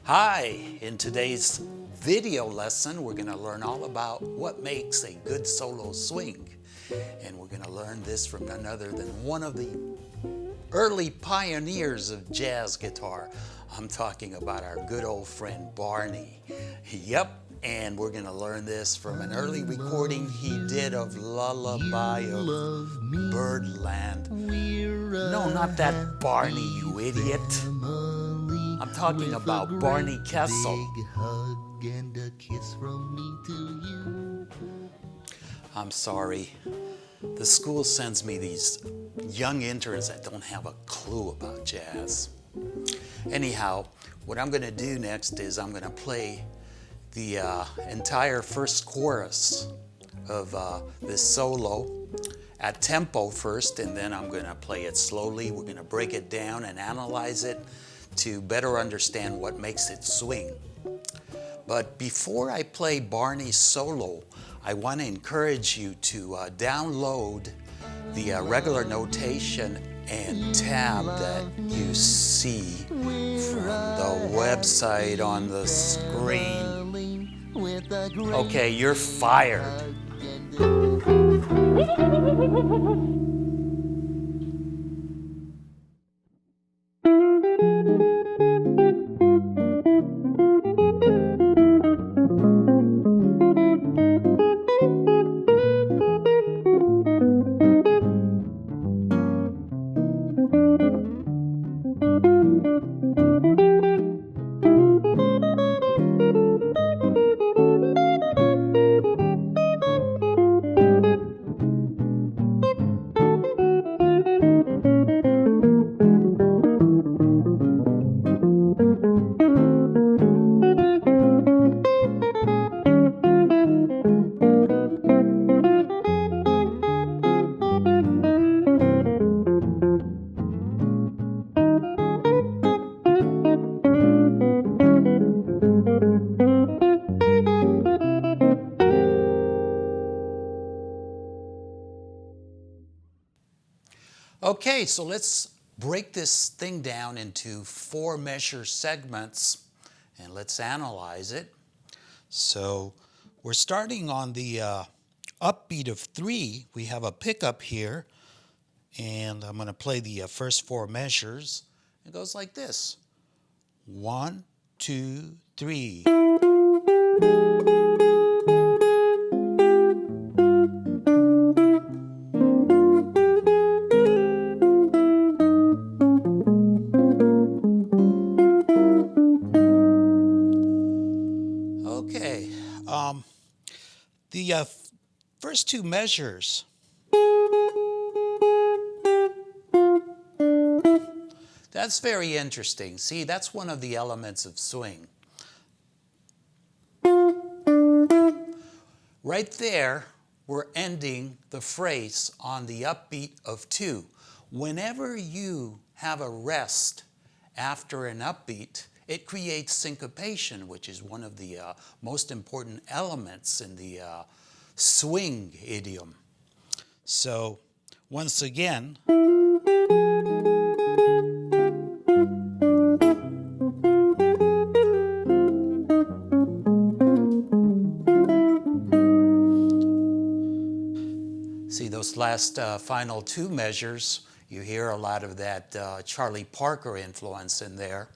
Hi, in today's video lesson we're going to learn all about what makes a good solo swing. And we're going to learn this from none other than one of the early pioneers of jazz guitar. I'm talking about our good old friend Barney. Yep, and we're going to learn this from an early recording he did of Lullabye of Birdland. No, not that Barney, you idiot. I'm talking about Barney Kessel. I'm sorry. The school sends me these young interns that don't have a clue about jazz. Anyhow, what I'm going to do next is I'm going to play the entire first chorus of this solo at tempo first, and then I'm going to play it slowly. We're going to break it down and analyze it to better understand what makes it swing. But before I play Barney's solo, I want to encourage you to download the regular notation and tab that you see from the website on the screen. Okay, you're fired. Okay, so let's break this thing down into 4 measure segments and let's analyze it. So we're starting on the upbeat of 3. We have a pickup here, and I'm going to play the first 4 measures. It goes like this: 1, 2, 3. Okay, the first 2 measures, that's very interesting. See, that's one of the elements of swing. Right there, we're ending the phrase on the upbeat of 2. Whenever you have a rest after an upbeat, it creates syncopation, which is one of the most important elements in the swing idiom. So, once again, see those last final 2 measures, you hear a lot of that Charlie Parker influence in there,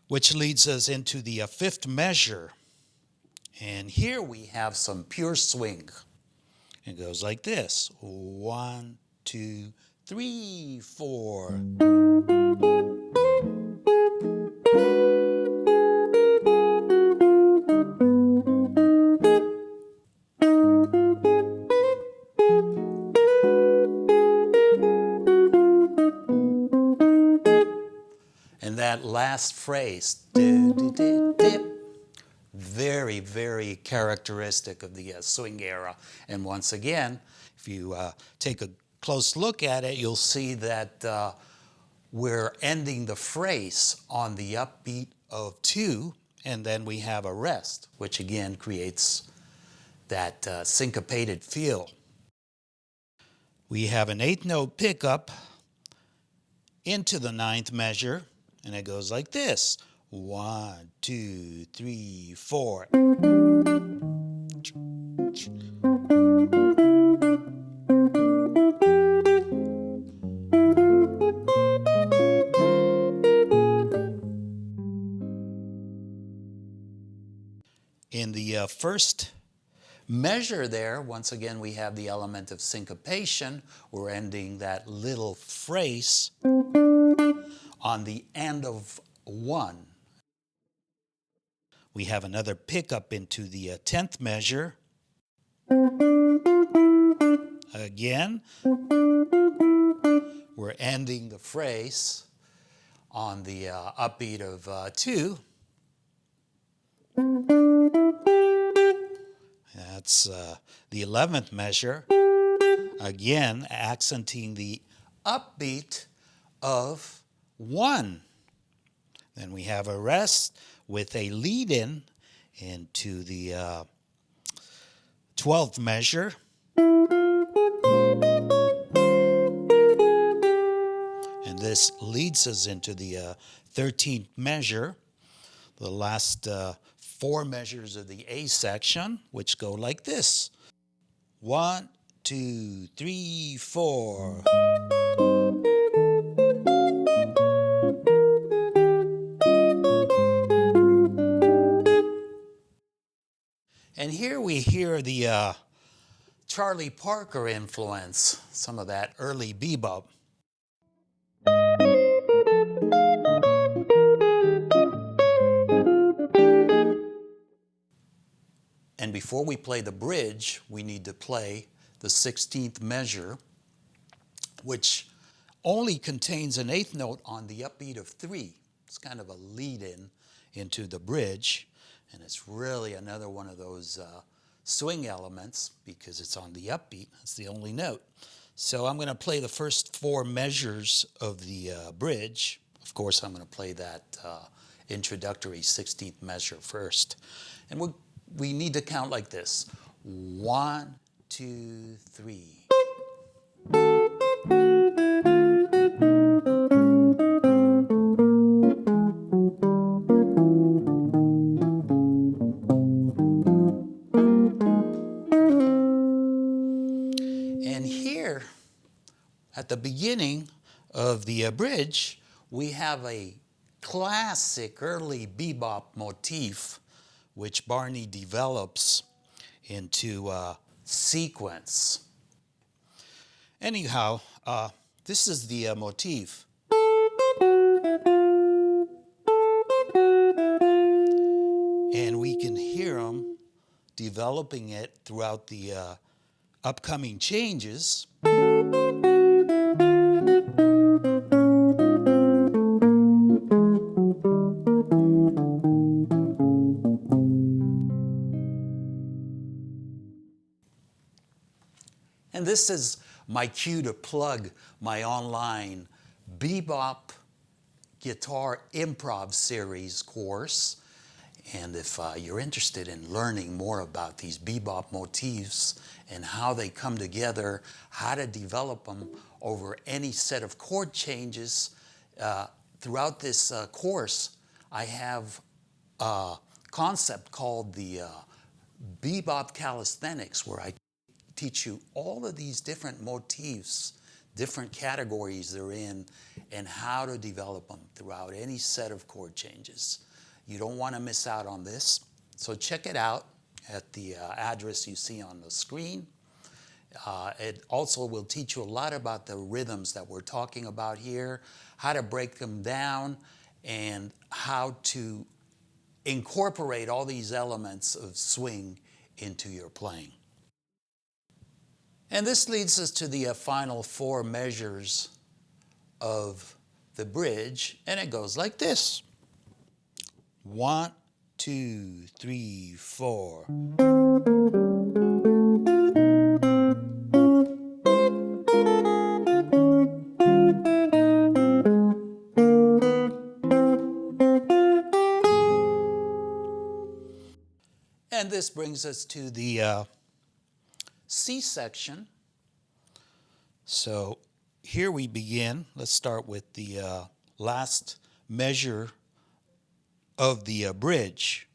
which leads us into the 5th measure. And here we have some pure swing. It goes like this: 1, 2, 3, 4. And that last phrase, very, very characteristic of the swing era. And once again, if you take a close look at it, you'll see that we're ending the phrase on the upbeat of 2, and then we have a rest, which again creates that syncopated feel. We have an 8-note pickup into the 9th measure, and it goes like this: 1, 2, 3, 4. In the first measure there, once again, we have the element of syncopation. We're ending that little phrase on the end of 1. We have another pickup into the 10th measure. Again, we're ending the phrase on the upbeat of 2. That's the 11th measure. Again, accenting the upbeat of 1. Then we have a rest with a lead-in into the 12th measure. And this leads us into the 13th measure, the last 4 measures of the A section, which go like this. 1, 2, 3, 4. And here we hear the Charlie Parker influence, some of that early be-bop. And before we play the bridge, we need to play the 16th measure, which only contains an 8th note on the upbeat of 3. It's kind of a lead-in into the bridge, and it's really another one of those swing elements because it's on the upbeat. It's the only note. So I'm going to play the first 4 measures of the bridge. Of course, I'm going to play that introductory 16th measure first. And we need to count like this. 1, 2, 3. And here, at the beginning of the bridge, we have a classic early bebop motif which Barney develops into a sequence. Anyhow, this is the motif. And we can hear him developing it throughout the upcoming changes. And this is my cue to plug my online bebop guitar improv series course. And if you're interested in learning more about these bebop motifs and how they come together, how to develop them over any set of chord changes, throughout this course, I have a concept called the bebop calisthenics, where I teach you all of these different motifs, different categories they're in, and how to develop them throughout any set of chord changes. You don't want to miss out on this. So check it out at the address you see on the screen. It also will teach you a lot about the rhythms that we're talking about here, how to break them down, and how to incorporate all these elements of swing into your playing. And this leads us to the final 4 measures of the bridge, and it goes like this. 1, 2, 3, 4. And this brings us to the C section. So here we begin. Let's start with the last measure of the bridge.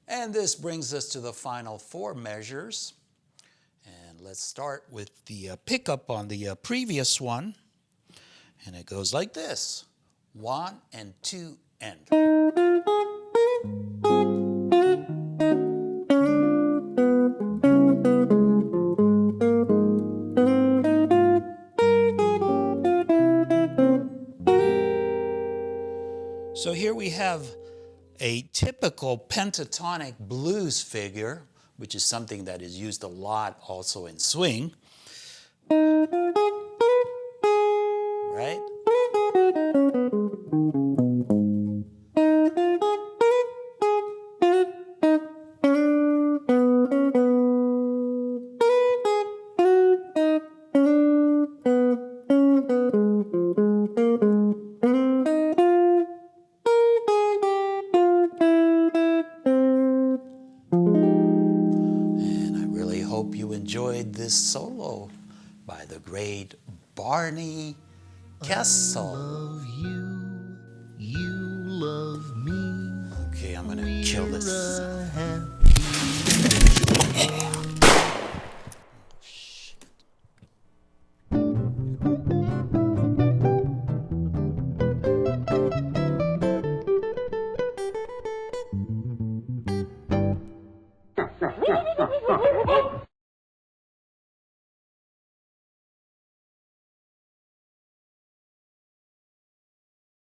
And this brings us to the final 4 measures. And let's start with the pickup on the previous one. And it goes like this. 1 and 2 and. So here we have a typical pentatonic blues figure, which is something that is used a lot also in swing. Right? Hope you enjoyed this solo by the great Barney Kessel. I love you, you love me. Okay, I'm gonna kill this. We're a happy